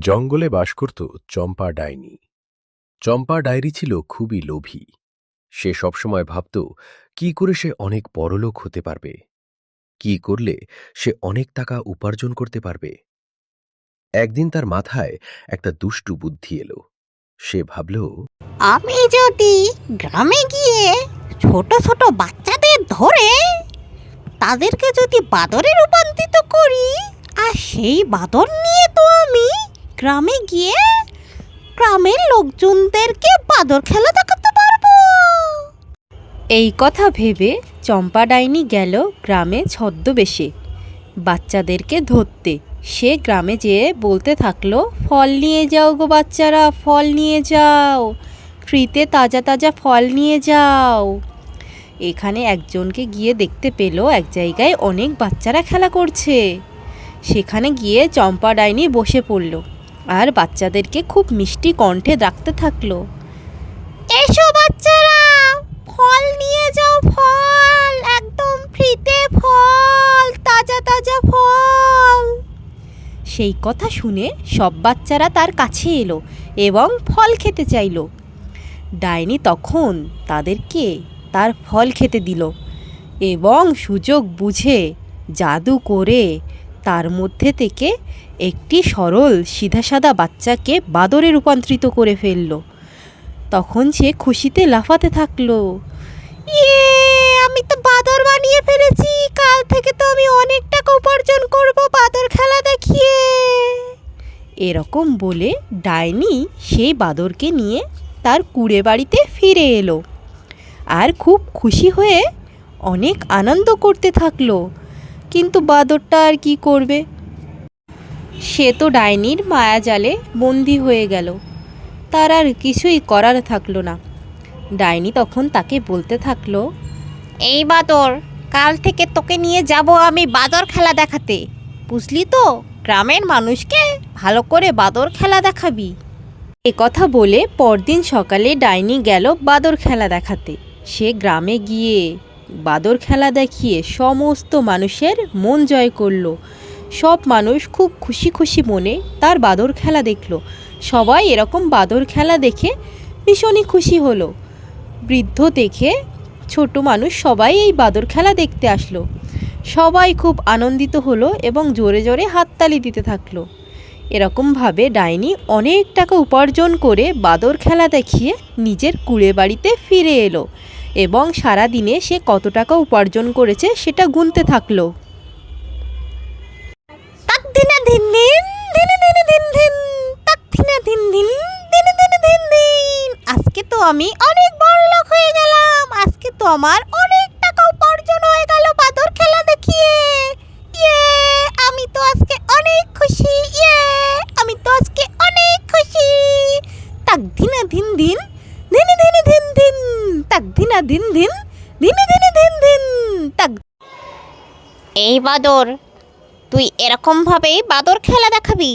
জঙ্গলে বাস করত চম্পা ডাইনি। চম্পা ডায়েরি ছিল খুবই লোভী। সে সবসময় ভাবত কি করে সে অনেক বড়লোক হতে পারবে, কি করলে সে অনেক টাকা উপার্জন করতে পারবে। একদিন তার মাথায় একটা দুষ্টু বুদ্ধি এলো। সে ভাবল, আমি যদি গ্রামে গিয়ে ছোট ছোট বাচ্চাদের ধরে তাদেরকে যদি বাদরে রূপান্তরিত করি, আর সেই বাদর নিয়ে তো আমি গ্রামে গিয়ে গ্রামের লোকজনদেরকে বাদর খেলা দেখাতে পারবো। এই কথা ভেবে চম্পা ডাইনি গেল গ্রামে ছদ্মবেশে বাচ্চাদেরকে ধরতে। সে গ্রামে যেয়ে বলতে থাকলো, ফল নিয়ে যাও গো বাচ্চারা, ফল নিয়ে যাও, ফ্রিতে তাজা তাজা ফল নিয়ে যাও। এখানে একজনকে গিয়ে দেখতে পেল এক জায়গায় অনেক বাচ্চারা খেলা করছে। সেখানে গিয়ে চম্পা ডাইনি বসে পড়ল আর বাচ্চাদেরকে খুব মিষ্টি কণ্ঠে ডাকতে থাকলো, এসো বাচ্চারা, ফল নিয়ে যাও, ফল একদম ফ্রিতে, ফল তাজা তাজা ফল। সেই কথা শুনে সব বাচ্চারা তার কাছে এলো এবং ফল খেতে চাইল। ডাইনি তখন তাদেরকে তার ফল খেতে দিল এবং সুযোগ বুঝে জাদু করে তার মধ্যে থেকে একটি সরল সিধাসাদা বাচ্চাকে বাদরে রূপান্তরিত করে ফেলল। তখন সে খুশিতে লাফাতে থাকলো, ইয়ে, আমি তো বাদর বানিয়ে ফেলেছি, কাল থেকে তো আমি অনেক টাকা উপার্জন করব বাদর খেলা দেখিয়ে। এরকম বলে ডাইনি সেই বাদরকে নিয়ে তার কুঁড়ে বাড়িতে ফিরে এলো আর খুব খুশি হয়ে অনেক আনন্দ করতে থাকলো। কিন্তু বাদরটা আর কি করবে, সে তো ডাইনির মায়াজালে বন্দি হয়ে গেল। তার আর কিছুই করার থাকলো না। ডাইনি তখন তাকে বলতে থাকলো, এই বাদর, কাল থেকে তোকে নিয়ে যাব আমি বাদর খেলা দেখাতে, বুঝলি তো? গ্রামের মানুষকে ভালো করে বাদর খেলা দেখাবি। এ কথা বলে পরদিন সকালে ডাইনি গেল বাদর খেলা দেখাতে। সে গ্রামে গিয়ে বাদর খেলা দেখিয়ে সমস্ত মানুষের মন জয় করলো। সব মানুষ খুব খুশি খুশি মনে তার বাদর খেলা দেখলো। সবাই এরকম বাদর খেলা দেখে ভীষণই খুশি হলো। বৃদ্ধ দেখে ছোট মানুষ সবাই এই বাদর খেলা দেখতে আসলো। সবাই খুব আনন্দিত হলো এবং জোরে জোরে হাততালি দিতে থাকলো। এরকমভাবে ডাইনি অনেক টাকা উপার্জন করে বাদর খেলা দেখিয়ে নিজের কুঁড়ে বাড়িতে ফিরে এলো এবং সারা দিনে সে কত টাকা উপার্জন করেছে সেটা গুনতে থাকলো। তাক দিনা দিন দিন, দিনে দিনে দিন দিন, তাক দিনা দিন দিন, দিনে দিনে দিন দিন। আজকে তো আমি অনেক বড়লোক হয়ে গেলাম, আজকে তো আমার অনেক টাকা উপার্জন হয়ে গেল বাদর খেলা দেখিয়ে। ইয়ে, আমি তো আজকে অনেক খুশি। ইয়ে, আমি তো আজকে অনেক খুশি। তাক দিনা দিন দিন, দিনে দিনে দিন দিন, তাক দিনা দিন দিন, দিনে দিনে দিন দিন, তাক। এই বাদর, তুই এরকমভাবেই বাদর খেলা দেখাবি।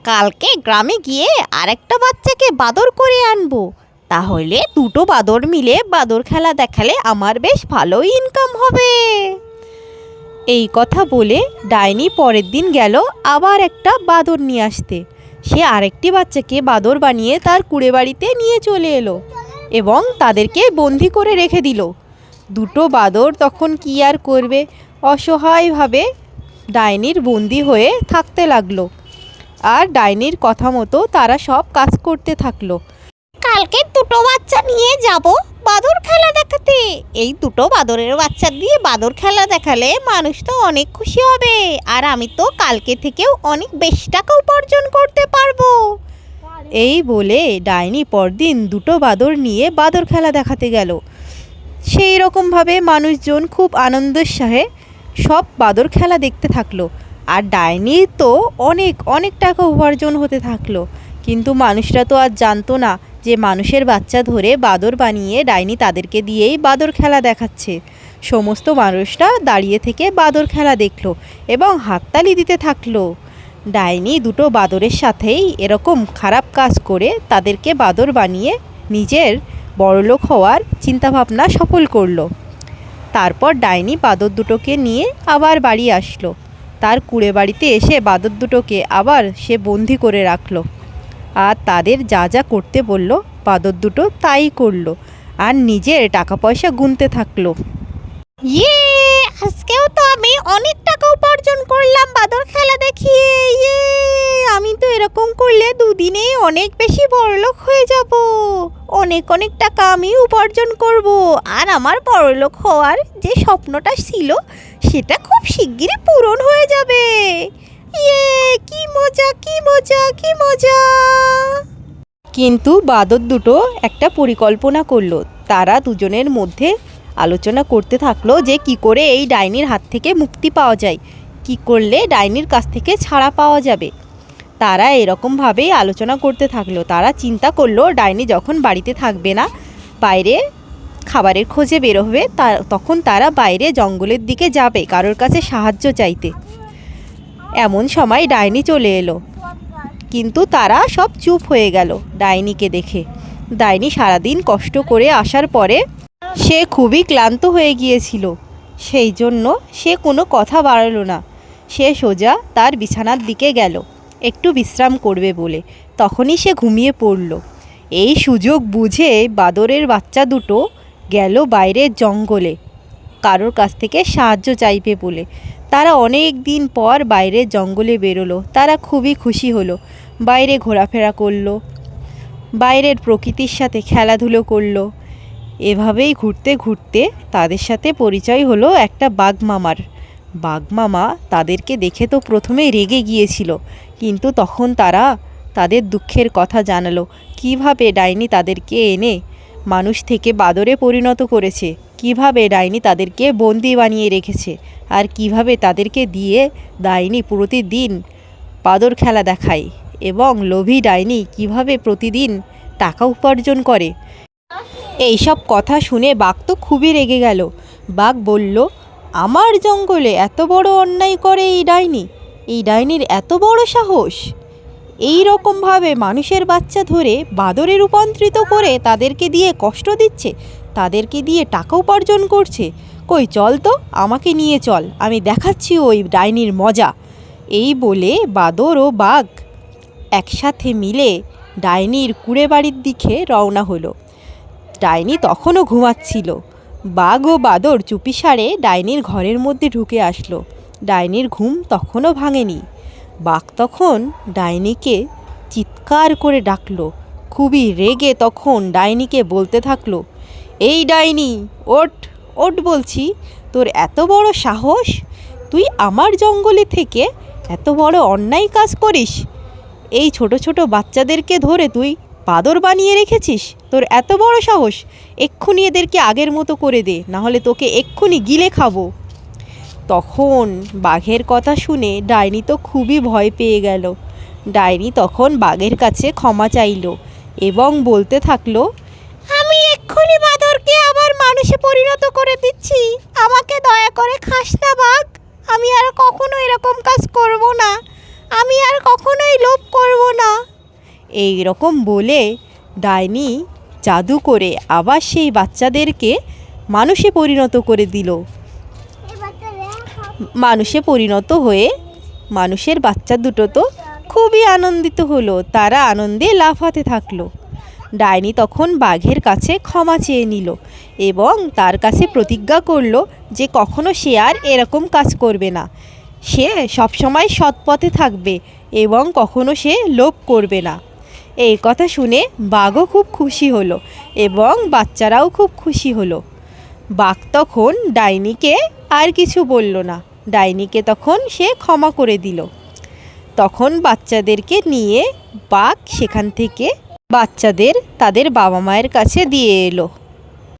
কালকে গ্রামে গিয়ে আরেকটা বাচ্চাকে বাদর করে আনবো, তাহলে দুটো বাদর মিলে বাদর খেলা দেখালে আমার বেশ ভালোই ইনকাম হবে। এই কথা বলে ডাইনি পরের দিন গেল আবার একটা বাদর নিয়ে আসতে। সে আরেকটি বাচ্চাকে বাদর বানিয়ে তার কুঁড়ে বাড়িতে নিয়ে চলে এলো এবং তাদেরকে বন্দি করে রেখে দিল। দুটো বাদর তখন কি আর করবে, অসহায়ভাবে ডাইনির বন্দি হয়ে থাকতে লাগলো। আর ডাইনির কথা মতো তারা সব কাজ করতে থাকলো। কালকে দুটো বাচ্চা নিয়ে যাব বাদর খেলা দেখাতে। এই দুটো বাদরের বাচ্চা দিয়ে বাদর খেলা দেখালে মানুষ তো অনেক খুশি হবে, আর আমি তো কালকে থেকেও অনেক বেশি টাকা উপার্জন করতে পারবো। এই বলে ডাইনি পরদিন দুটো বাদর নিয়ে বাদর খেলা দেখাতে গেল। সেই রকমভাবে মানুষজন খুব আনন্দের সাথে সব বাদর খেলা দেখতে থাকলো। আর ডাইনির তো অনেক অনেক টাকা উপার্জন হতে থাকলো। কিন্তু মানুষরা তো আর জানতো না যে মানুষের বাচ্চা ধরে বাদর বানিয়ে ডাইনি তাদেরকে দিয়েই বাদর খেলা দেখাচ্ছে। সমস্ত মানুষরা দাঁড়িয়ে থেকে বাদর খেলা দেখলো এবং হাততালি দিতে থাকলো। ডাইনি দুটো বাদরের সাথেই এরকম খারাপ কাজ করে তাদেরকে বাদর বানিয়ে নিজের বড়লোক হওয়ার চিন্তাভাবনা সফল করলো। তারপর ডাইনি বাদর দুটোকে নিয়ে আবার বাড়ি আসলো। তার কুড়ে বাড়িতে এসে বাদর দুটোকে আবার সে বন্দি করে রাখলো। আর তাদের যা যা করতে বলল বাদর দুটো তাই করলো, আর নিজের টাকা পয়সা গুনতে থাকলো। ইয়ে, আজকেও তো আমি অনেক টাকা উপার্জন করলাম বাদর খেলা দেখিয়ে। ইয়ে, আমি তো এরকম করলে দুদিনেই অনেক বেশি বড়লোক হয়ে যাব। অনেক অনেক টাকা আমি উপার্জন করব, আর আমার বড়লোক হওয়ার যে স্বপ্নটা ছিল সেটা খুব শিগগিরই পূরণ হয়ে যাবে। ইয়ে, কি মজা, কি মজা, কি মজা! কিন্তু বাদর দুটো একটা পরিকল্পনা করলো। তারা দুজনের মধ্যে আলোচনা করতে থাকলো যে কি করে এই ডাইনির হাত থেকে মুক্তি পাওয়া যায়, কি করলে ডাইনির কাছ থেকে ছাড়া পাওয়া যাবে। তারা এরকমভাবেই আলোচনা করতে থাকলো। তারা চিন্তা করলো ডাইনি যখন বাড়িতে থাকবে না, বাইরে খাবারের খোঁজে বেরোবে, তখন তারা বাইরে জঙ্গলের দিকে যাবে কারোর কাছে সাহায্য চাইতে। এমন সময় ডাইনি চলে এলো, কিন্তু তারা সব চুপ হয়ে গেল ডাইনিকে দেখে। ডাইনি সারাদিন কষ্ট করে আসার পরে সে খুবই ক্লান্ত হয়ে গিয়েছিল, সেই জন্য সে কোনো কথা বাড়ালো না। সে সোজা তার বিছানার দিকে গেল একটু বিশ্রাম করবে বলে। তখনই সে ঘুমিয়ে পড়ল। এই সুযোগ বুঝে বাদরের বাচ্চা দুটো গেল বাইরের জঙ্গলে কারোর কাছ থেকে সাহায্য চাইবে বলে। তারা অনেক দিন পর বাইরের জঙ্গলে বেরোলো। তারা খুবই খুশি হলো, বাইরে ঘোরাফেরা করলো, বাইরের প্রকৃতির সাথে খেলাধুলো করলো। এভাবেই ঘুরতে ঘুরতে তাদের সাথে পরিচয় হলো একটা বাঘ মামার। বাঘ মামা তাদেরকে দেখে তো প্রথমেই রেগে গিয়েছিল, কিন্তু তখন তারা তাদের দুঃখের কথা জানালো, কিভাবে ডাইনি তাদেরকে এনে মানুষ থেকে বাদরে পরিণত করেছে, কিভাবে ডাইনি তাদেরকে বন্দি বানিয়ে রেখেছে, আর কিভাবে তাদেরকে দিয়ে ডাইনি প্রতিদিন বাদর খেলা দেখায়, এবং লোভী ডাইনি কিভাবে প্রতিদিন টাকা উপার্জন করে। এই সব কথা শুনে বাঘ তো খুবই রেগে গেল। বাঘ বলল, আমার জঙ্গলে এত বড় অন্যায় করে এই ডাইনি, এই ডাইনির এত বড় সাহস, এই রকমভাবে মানুষের বাচ্চা ধরে বাদরে রূপান্তরিত করে তাদেরকে দিয়ে কষ্ট দিচ্ছে, তাদেরকে দিয়ে টাকা উপার্জন করছে। কই চল তো, আমাকে নিয়ে চল, আমি দেখাচ্ছি ওই ডাইনির মজা। এই বলে বাদর ও বাঘ একসাথে মিলে ডাইনির কুড়ে বাড়ির দিকে রওনা হলো। ডাইনি তখনও ঘুমাচ্ছিল। বাঘ ও বাদর চুপিসারে ডাইনির ঘরের মধ্যে ঢুকে আসলো। ডাইনির ঘুম তখনও ভাঙেনি। বাঘ তখন ডাইনিকে চিৎকার করে ডাকলো। খুবই রেগে তখন ডাইনিকে বলতে থাকলো, এই ডাইনি, ওঠ ওঠ বলছি, তোর এত বড় সাহস, তুই আমার জঙ্গলে থেকে এত বড় অন্যায় কাজ করিস। এই ছোট ছোট বাচ্চাদেরকে ধরে তুই বাদর বানিয়ে রেখেছিস, তোর এত বড় সাহস, এক্ষুনি এদেরকে আগের মতো করে দে, নাহলে তোকে এক্ষুনি গিলে খাবো। তখন বাঘের কথা শুনে ডাইনি তো খুবই ভয় পেয়ে গেল। ডাইনি তখন বাঘের কাছে ক্ষমা চাইল এবং বলতে থাকলো, আমি এক্ষুনি বাদরকে আবার মানুষে পরিণত করে দিচ্ছি, আমাকে দয়া করে খাস না বাঘ। আমি আর কখনো এরকম কাজ করব না, আমি আর কখনোই লোভ করব না। এই রকম বলে ডাইনি জাদু করে আবার সেই বাচ্চাদেরকে মানুষে পরিণত করে দিল। মানুষে পরিণত হয়ে মানুষের বাচ্চা দুটো তো খুবই আনন্দিত হলো, তারা আনন্দে লাফাতে থাকলো। ডাইনি তখন বাঘের কাছে ক্ষমা চেয়ে নিল এবং তার কাছে প্রতিজ্ঞা করলো যে কখনো সে আর এরকম কাজ করবে না, সে সবসময় সৎ পথে থাকবে এবং কখনো সে লোভ করবে না। এই কথা শুনে বাঘও খুব খুশি হলো এবং বাচ্চারাও খুব খুশি হলো। বাঘ তখন ডাইনিকে আর কিছু বলল না, ডাইনিকে তখন সে ক্ষমা করে দিল। তখন বাচ্চাদেরকে নিয়ে বাঘ সেখান থেকে বাচ্চাদের তাদের বাবা মায়ের কাছে দিয়ে এলো।